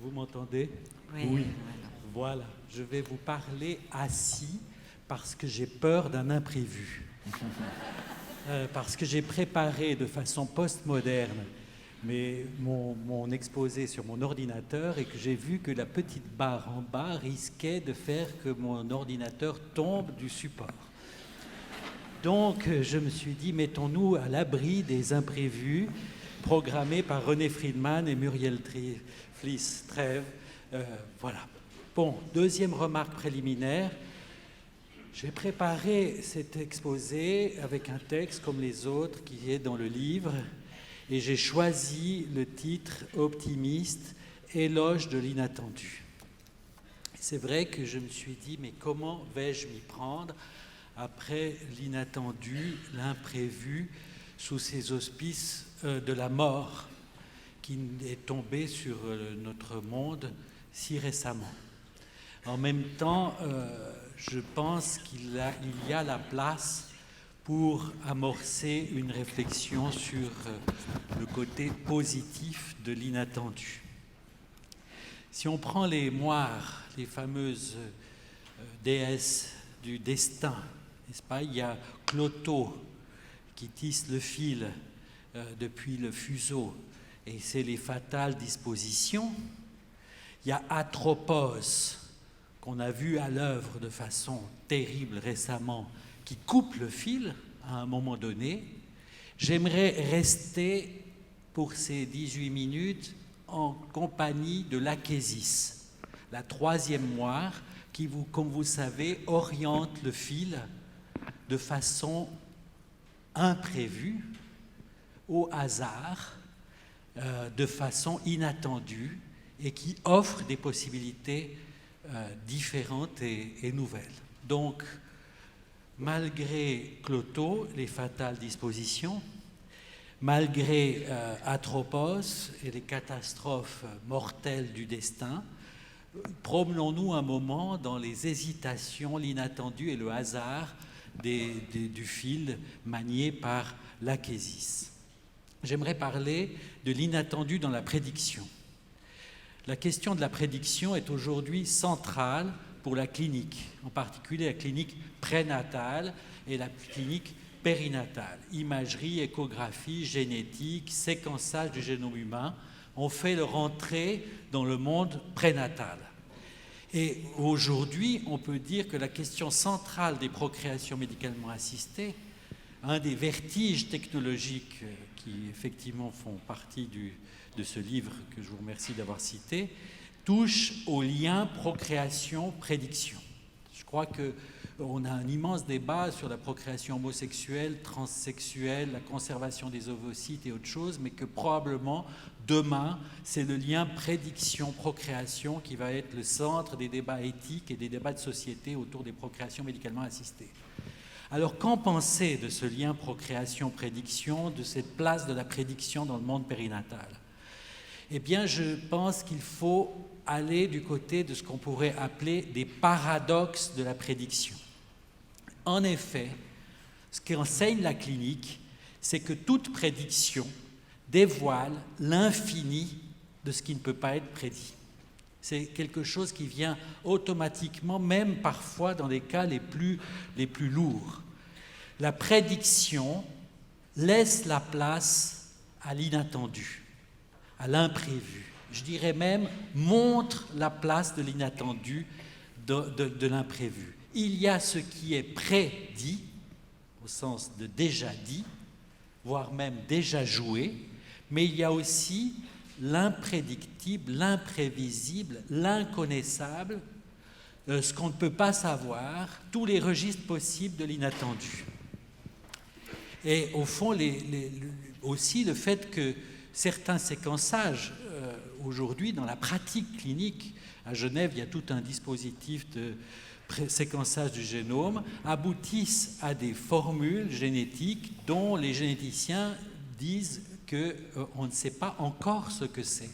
Vous m'entendez? Oui. Voilà, je vais vous parler assis parce que j'ai peur d'un imprévu. Parce que j'ai préparé de façon postmoderne mon exposé sur mon ordinateur et que j'ai vu que la petite barre en bas risquait de faire que mon ordinateur tombe du support. Donc je me suis dit, mettons-nous à l'abri des imprévus programmés par René Friedman et Muriel Fliss-Treves. Voilà. Bon, deuxième remarque préliminaire. J'ai préparé cet exposé avec un texte comme les autres qui est dans le livre et j'ai choisi le titre optimiste, éloge de l'inattendu. C'est vrai que je me suis dit, mais comment vais-je m'y prendre après l'inattendu, l'imprévu, sous ces auspices de la mort qui est tombée sur notre monde si récemment. En même temps, je pense qu'il y a la place pour amorcer une réflexion sur le côté positif de l'inattendu. Si on prend les moires, les fameuses déesses du destin, n'est-ce pas? Il y a Clotho qui tisse le fil depuis le fuseau, et c'est les fatales dispositions. Il y a Atropos, qu'on a vu à l'œuvre de façon terrible récemment, qui coupe le fil à un moment donné. J'aimerais rester pour ces 18 minutes en compagnie de l'Achésis, la troisième moire qui, comme vous savez, oriente le fil de façon imprévue, au hasard, de façon inattendue, et qui offre des possibilités différentes et nouvelles. Donc, malgré Clotho, les fatales dispositions, malgré Atropos et les catastrophes mortelles du destin, promenons-nous un moment dans les hésitations, l'inattendu et le hasard du fil manié par l'Achésis. J'aimerais parler de l'inattendu dans la prédiction. La question de la prédiction est aujourd'hui centrale pour la clinique, en particulier la clinique prénatale et la clinique périnatale. Imagerie, échographie, génétique, séquençage du génome humain ont fait leur entrée dans le monde prénatal. Et aujourd'hui, on peut dire que la question centrale des procréations médicalement assistées, un des vertiges technologiques qui effectivement font partie de ce livre que je vous remercie d'avoir cité, touche au lien procréation-prédiction. Je crois qu'on a un immense débat sur la procréation homosexuelle, transsexuelle, la conservation des ovocytes et autre chose, mais que probablement demain, c'est le lien prédiction-procréation qui va être le centre des débats éthiques et des débats de société autour des procréations médicalement assistées. Alors, qu'en penser de ce lien procréation-prédiction, de cette place de la prédiction dans le monde périnatal? Eh bien, je pense qu'il faut aller du côté de ce qu'on pourrait appeler des paradoxes de la prédiction. En effet, ce qu'enseigne la clinique, c'est que toute prédiction dévoile l'infini de ce qui ne peut pas être prédit. C'est quelque chose qui vient automatiquement, même parfois dans les cas les plus lourds. La prédiction laisse la place à l'inattendu, à l'imprévu. Je dirais même, montre la place de l'inattendu, de l'imprévu. Il y a ce qui est prédit, au sens de déjà dit, voire même déjà joué, mais il y a aussi l'imprédictible, l'imprévisible, l'inconnaissable, ce qu'on ne peut pas savoir, tous les registres possibles de l'inattendu. Et au fond, aussi le fait que certains séquençages, aujourd'hui, dans la pratique clinique, à Genève, il y a tout un dispositif de séquençage du génome, aboutissent à des formules génétiques dont les généticiens disent qu'on ne sait pas encore ce que c'est.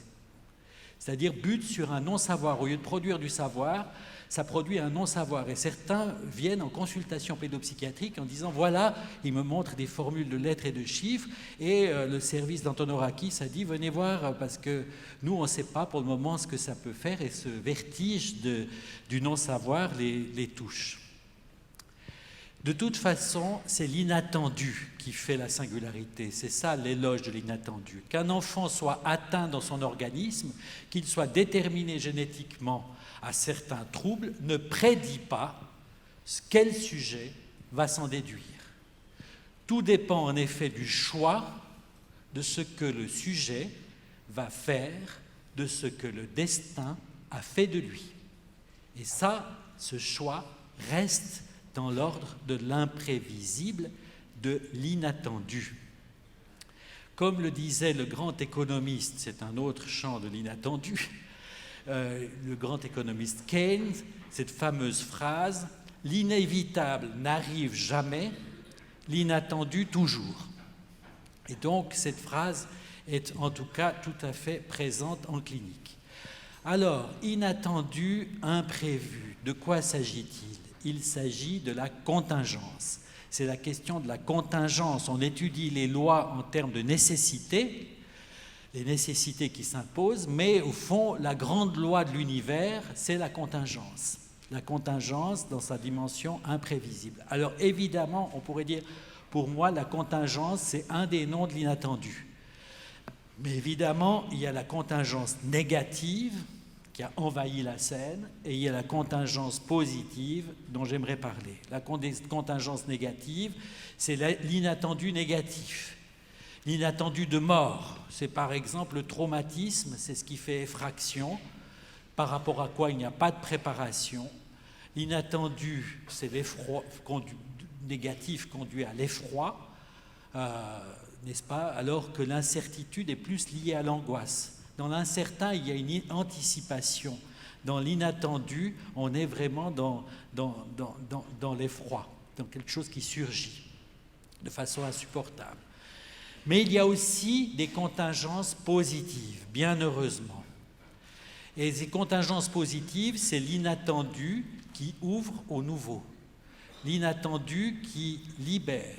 C'est-à-dire bute sur un non-savoir. Au lieu de produire du savoir, ça produit un non-savoir. Et certains viennent en consultation pédopsychiatrique en disant, voilà, ils me montrent des formules de lettres et de chiffres, et le service d'Antonorakis a dit, venez voir, parce que nous, on ne sait pas pour le moment ce que ça peut faire, et ce vertige du non-savoir les touche. De toute façon, c'est l'inattendu qui fait la singularité. C'est ça l'éloge de l'inattendu. Qu'un enfant soit atteint dans son organisme, qu'il soit déterminé génétiquement à certains troubles, ne prédit pas quel sujet va s'en déduire. Tout dépend en effet du choix de ce que le sujet va faire, de ce que le destin a fait de lui. Et ça, ce choix reste dans l'ordre de l'imprévisible, de l'inattendu. Comme le disait le grand économiste, c'est un autre champ de l'inattendu, le grand économiste Keynes, cette fameuse phrase « L'inévitable n'arrive jamais, l'inattendu toujours ». Et donc cette phrase est en tout cas tout à fait présente en clinique. Alors, inattendu, imprévu, de quoi s'agit-il ? Il s'agit de la contingence. C'est la question de la contingence. On étudie les lois en termes de nécessité, les nécessités qui s'imposent, mais au fond, la grande loi de l'univers, c'est la contingence. La contingence dans sa dimension imprévisible. Alors évidemment, on pourrait dire, pour moi, la contingence, c'est un des noms de l'inattendu. Mais évidemment, il y a la contingence négative, qui a envahi la scène, et il y a la contingence positive dont j'aimerais parler. La contingence négative, c'est l'inattendu négatif. L'inattendu de mort, c'est par exemple le traumatisme, c'est ce qui fait effraction, par rapport à quoi il n'y a pas de préparation. L'inattendu, c'est l'effroi, négatif conduit à l'effroi, n'est-ce pas, alors que l'incertitude est plus liée à l'angoisse. Dans l'incertain, il y a une anticipation. Dans l'inattendu, on est vraiment dans l'effroi, dans quelque chose qui surgit de façon insupportable. Mais il y a aussi des contingences positives, bien heureusement. Et ces contingences positives, c'est l'inattendu qui ouvre au nouveau, l'inattendu qui libère,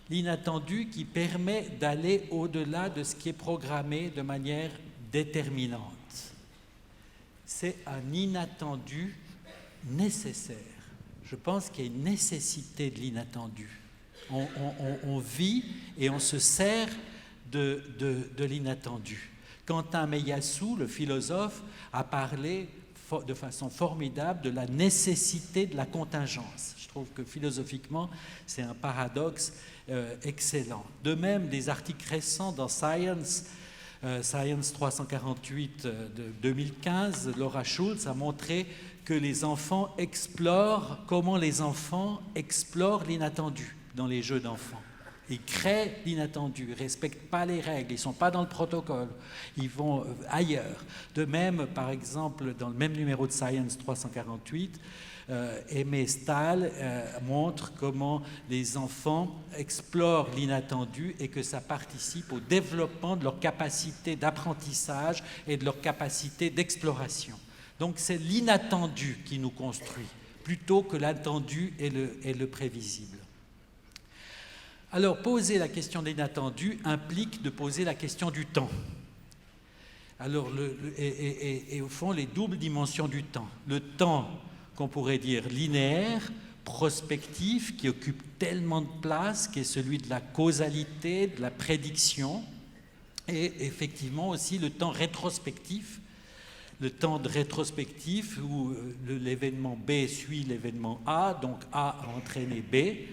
l'inattendu qui permet d'aller au-delà de ce qui est programmé de manière déterminante. C'est un inattendu nécessaire. Je pense qu'il y a une nécessité de l'inattendu. On vit et on se sert de l'inattendu. Quentin Meillassoux, le philosophe, a parlé de façon formidable de la nécessité de la contingence. Je trouve que philosophiquement, c'est un paradoxe excellent. De même, des articles récents dans Science 348 de 2015, Laura Schulz a montré que les enfants explorent, comment les enfants explorent l'inattendu dans les jeux d'enfants. Ils créent l'inattendu, ils ne respectent pas les règles, ils ne sont pas dans le protocole, ils vont ailleurs. De même, par exemple, dans le même numéro de Science 348, Aimé Stahl montre comment les enfants explorent l'inattendu et que ça participe au développement de leur capacité d'apprentissage et de leur capacité d'exploration. Donc c'est l'inattendu qui nous construit, plutôt que l'attendu et le prévisible. Alors, poser la question de l'inattendu implique de poser la question du temps. Alors, et au fond, les doubles dimensions du temps. Le temps qu'on pourrait dire linéaire, prospectif, qui occupe tellement de place, qui est celui de la causalité, de la prédiction, et effectivement aussi le temps rétrospectif, le temps de rétrospectif où l'événement B suit l'événement A, donc A a entraîné B.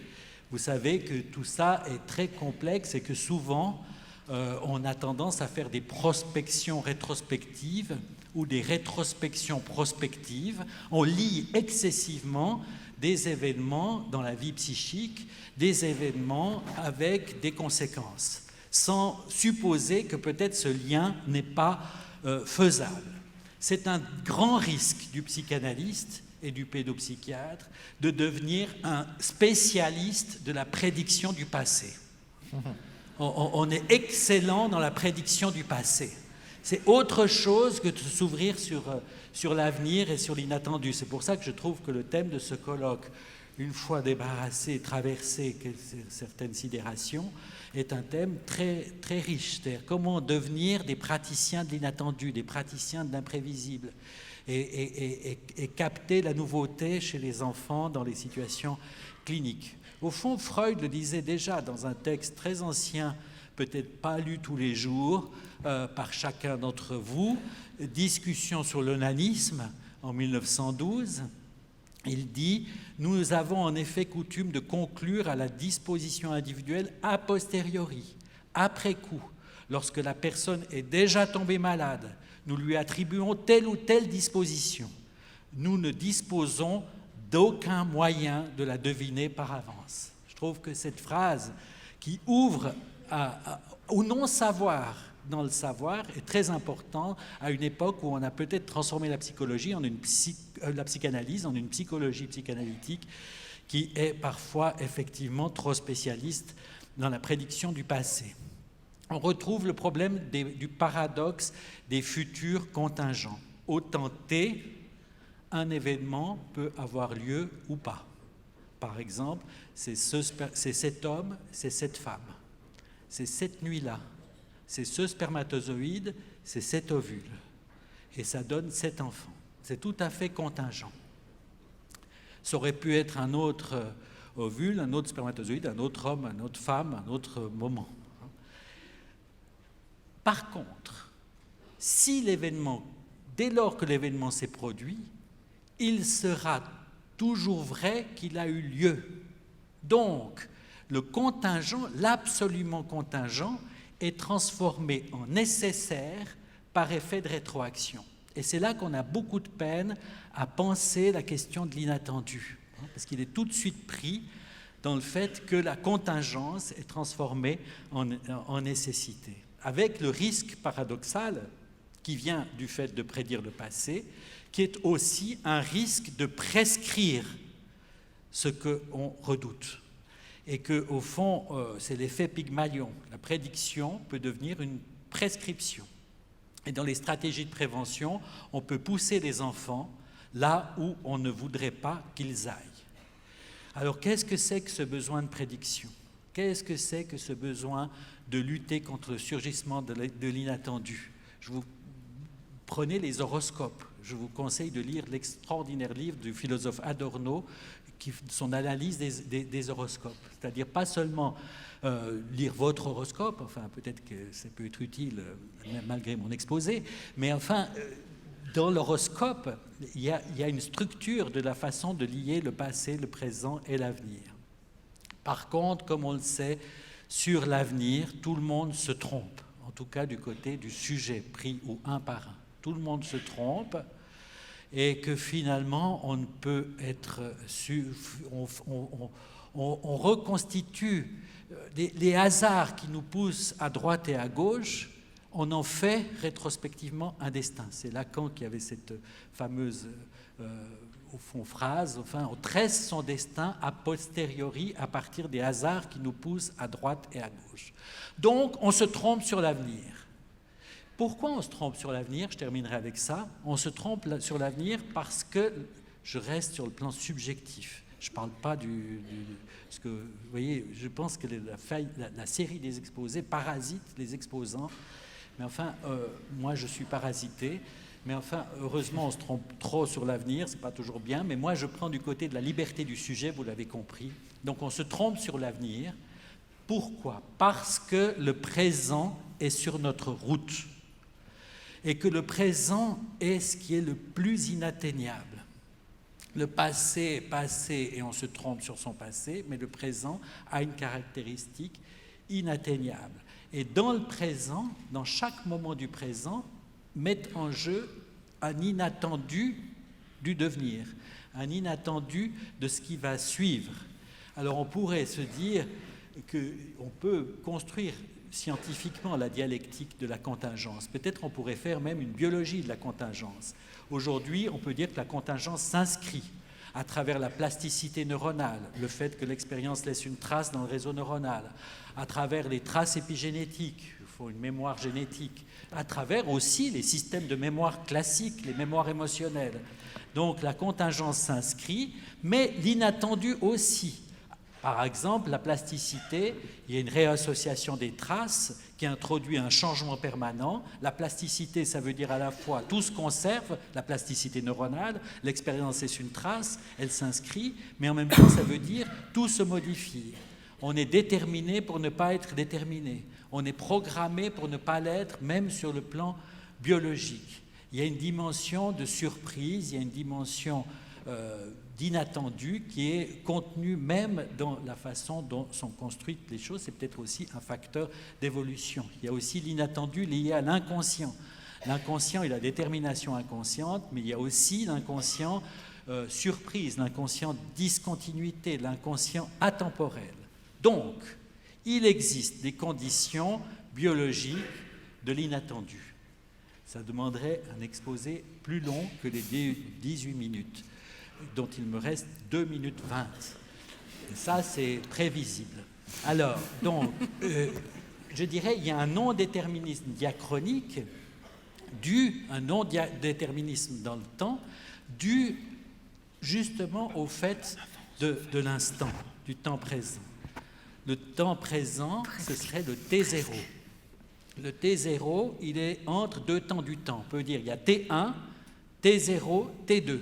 Vous savez que tout ça est très complexe et que souvent, on a tendance à faire des prospections rétrospectives ou des rétrospections prospectives. On lit excessivement des événements dans la vie psychique, des événements avec des conséquences, sans supposer que peut-être ce lien n'est pas faisable. C'est un grand risque du psychanalyste et du pédopsychiatre de devenir un spécialiste de la prédiction du passé. On est excellent dans la prédiction du passé. C'est autre chose que de s'ouvrir sur l'avenir et sur l'inattendu. C'est pour ça que je trouve que le thème de ce colloque, une fois débarrassé, traversé certaines sidérations, est un thème très, très riche. C'est-à-dire comment devenir des praticiens de l'inattendu, des praticiens de l'imprévisible, et capter la nouveauté chez les enfants dans les situations cliniques. Au fond, Freud le disait déjà dans un texte très ancien, peut-être pas lu tous les jours par chacun d'entre vous, Discussion sur l'onanisme en 1912. Il dit « Nous avons en effet coutume de conclure à la disposition individuelle a posteriori, après coup, lorsque la personne est déjà tombée malade. Nous lui attribuons telle ou telle disposition. Nous ne disposons d'aucun moyen de la deviner par avance. » Je trouve que cette phrase qui ouvre au non-savoir dans le savoir est très importante à une époque où on a peut-être transformé la psychologie la psychanalyse en une psychologie psychanalytique qui est parfois effectivement trop spécialiste dans la prédiction du passé. On retrouve le problème du paradoxe des futurs contingents. Autant T, un événement peut avoir lieu ou pas. Par exemple, c'est cet homme, c'est cette femme. C'est cette nuit-là. C'est ce spermatozoïde, c'est cet ovule. Et ça donne cet enfant. C'est tout à fait contingent. Ça aurait pu être un autre ovule, un autre spermatozoïde, un autre homme, une autre femme, un autre moment. Par contre, si l'événement, dès lors que l'événement s'est produit, il sera toujours vrai qu'il a eu lieu. Donc, le contingent, l'absolument contingent, est transformé en nécessaire par effet de rétroaction. Et c'est là qu'on a beaucoup de peine à penser la question de l'inattendu, parce qu'il est tout de suite pris dans le fait que la contingence est transformée en nécessité, avec le risque paradoxal qui vient du fait de prédire le passé, qui est aussi un risque de prescrire ce qu'on redoute. Et qu'au fond, c'est l'effet Pygmalion. La prédiction peut devenir une prescription. Et dans les stratégies de prévention, on peut pousser les enfants là où on ne voudrait pas qu'ils aillent. Alors, qu'est-ce que c'est que ce besoin de prédiction? Qu'est-ce que c'est que ce besoin de lutter contre le surgissement de l'inattendu? Prenez les horoscopes. Je vous conseille de lire l'extraordinaire livre du philosophe Adorno, son analyse des horoscopes. C'est-à-dire pas seulement lire votre horoscope, enfin peut-être que ça peut être utile malgré mon exposé, mais enfin, dans l'horoscope, il y a une structure de la façon de lier le passé, le présent et l'avenir. Par contre, comme on le sait, sur l'avenir, tout le monde se trompe, en tout cas du côté du sujet pris ou un par un. Tout le monde se trompe, et que finalement, on ne peut être... On reconstitue les hasards qui nous poussent à droite et à gauche, on en fait rétrospectivement un destin. C'est Lacan qui avait cette fameuse, au fond, phrase, enfin, on tresse son destin a posteriori à partir des hasards qui nous poussent à droite et à gauche. Donc, on se trompe sur l'avenir. Pourquoi on se trompe sur l'avenir? Je terminerai avec ça. On se trompe sur l'avenir parce que je reste sur le plan subjectif. Je ne parle pas parce que, vous voyez, je pense que la série des exposés parasite les exposants. Mais enfin, moi, je suis parasité. Mais enfin, heureusement, on se trompe trop sur l'avenir, c'est pas toujours bien. Mais moi, je prends du côté de la liberté du sujet, vous l'avez compris. Donc, on se trompe sur l'avenir. Pourquoi? Parce que le présent est sur notre route. Et que le présent est ce qui est le plus inatteignable. Le passé est passé et on se trompe sur son passé, mais le présent a une caractéristique inatteignable. Et dans le présent, dans chaque moment du présent, met en jeu un inattendu du devenir, un inattendu de ce qui va suivre. Alors on pourrait se dire qu'on peut construire scientifiquement la dialectique de la contingence. Peut-être on pourrait faire même une biologie de la contingence. Aujourd'hui, on peut dire que la contingence s'inscrit à travers la plasticité neuronale, le fait que l'expérience laisse une trace dans le réseau neuronal, à travers les traces épigénétiques. faut une mémoire génétique, à travers aussi les systèmes de mémoire classiques, les mémoires émotionnelles. Donc la contingence s'inscrit, mais l'inattendu aussi. Par exemple, la plasticité, il y a une réassociation des traces qui introduit un changement permanent. La plasticité, ça veut dire à la fois tout se conserve, la plasticité neuronale, l'expérience est une trace, elle s'inscrit, mais en même temps, ça veut dire tout se modifie. On est déterminé pour ne pas être déterminé. On est programmé pour ne pas l'être, même sur le plan biologique. Il y a une dimension de surprise, il y a une dimension d'inattendu qui est contenue même dans la façon dont sont construites les choses. C'est peut-être aussi un facteur d'évolution. Il y a aussi l'inattendu lié à l'inconscient. L'inconscient et la détermination inconsciente, mais il y a aussi l'inconscient surprise, l'inconscient discontinuité, l'inconscient atemporel. Donc, il existe des conditions biologiques de l'inattendu. Ça demanderait un exposé plus long que les 18 minutes, dont il me reste 2 minutes 20. Et ça, c'est prévisible. Alors, donc, je dirais, il y a un non-déterminisme diachronique, un non-déterminisme dans le temps, dû justement au fait de l'instant, du temps présent. Le temps présent, ce serait le T0. Le T0, il est entre deux temps du temps. On peut dire il y a T1, T0, T2.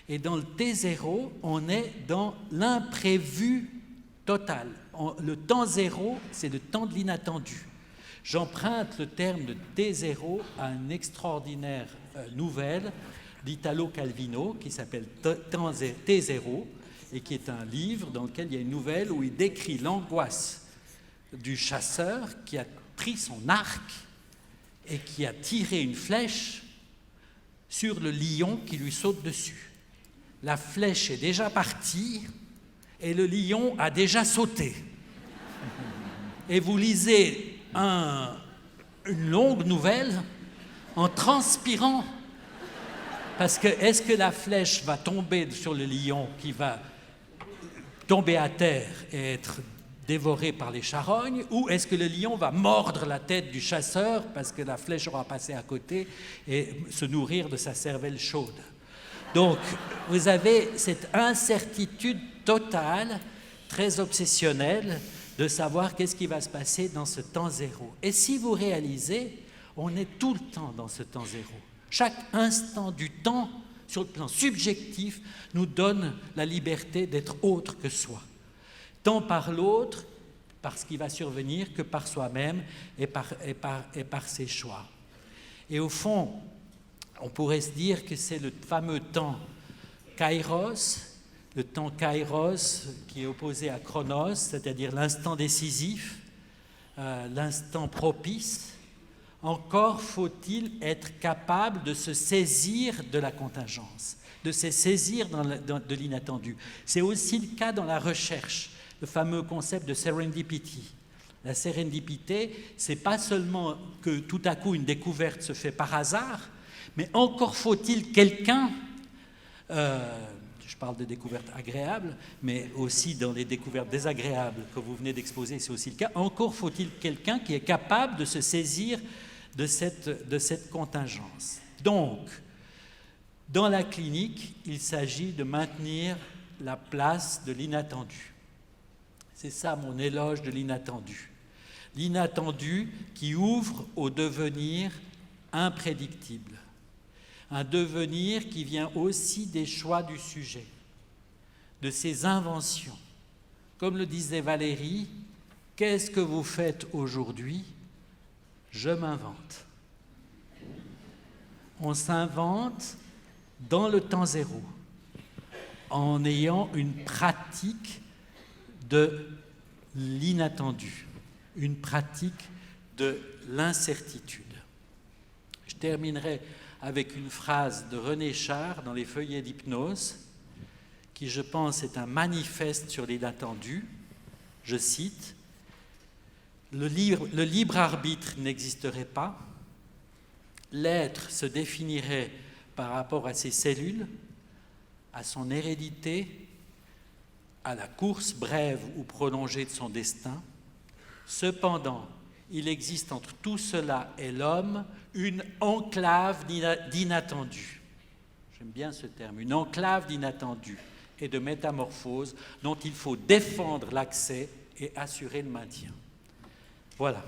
Et dans le T0, on est dans l'imprévu total. Le temps zéro, c'est le temps de l'inattendu. J'emprunte le terme de T0 à une extraordinaire nouvelle d'Italo Calvino qui s'appelle T0 et qui est un livre dans lequel il y a une nouvelle où il décrit l'angoisse du chasseur qui a pris son arc et qui a tiré une flèche sur le lion qui lui saute dessus. La flèche est déjà partie et le lion a déjà sauté. Et vous lisez une longue nouvelle en transpirant parce que est-ce que la flèche va tomber sur le lion qui va tomber à terre et être dévoré par les charognes, ou est-ce que le lion va mordre la tête du chasseur parce que la flèche aura passé à côté et se nourrir de sa cervelle chaude. Donc, vous avez cette incertitude totale, très obsessionnelle, de savoir qu'est-ce qui va se passer dans ce temps zéro. Et si vous réalisez, on est tout le temps dans ce temps zéro. Chaque instant du temps, sur le plan subjectif, nous donne la liberté d'être autre que soi. Tant par l'autre, par ce qui va survenir, que par soi-même et par ses choix. Et au fond, on pourrait se dire que c'est le fameux temps kairos, le temps kairos qui est opposé à chronos, c'est-à-dire l'instant décisif, l'instant propice. Encore faut-il être capable de se saisir de la contingence, de se saisir de l'inattendu. C'est aussi le cas dans la recherche, le fameux concept de serendipity. La sérendipité, c'est pas seulement que tout à coup une découverte se fait par hasard, mais encore faut-il quelqu'un, je parle de découvertes agréables, mais aussi dans les découvertes désagréables que vous venez d'exposer, c'est aussi le cas, encore faut-il quelqu'un qui est capable de se saisir de cette contingence. Donc, dans la clinique, il s'agit de maintenir la place de l'inattendu. C'est ça mon éloge de l'inattendu. L'inattendu qui ouvre au devenir imprédictible. Un devenir qui vient aussi des choix du sujet, de ses inventions. Comme le disait Valérie, qu'est-ce que vous faites aujourd'hui ? Je m'invente. On s'invente dans le temps zéro, en ayant une pratique de l'inattendu, une pratique de l'incertitude. Je terminerai avec une phrase de René Char dans les feuillets d'hypnose, qui je pense est un manifeste sur l'inattendu. Je cite, le libre arbitre n'existerait pas, l'être se définirait par rapport à ses cellules, à son hérédité, à la course brève ou prolongée de son destin. Cependant, il existe entre tout cela et l'homme une enclave d'inattendu. J'aime bien ce terme, une enclave d'inattendu et de métamorphose dont il faut défendre l'accès et assurer le maintien. Voilà.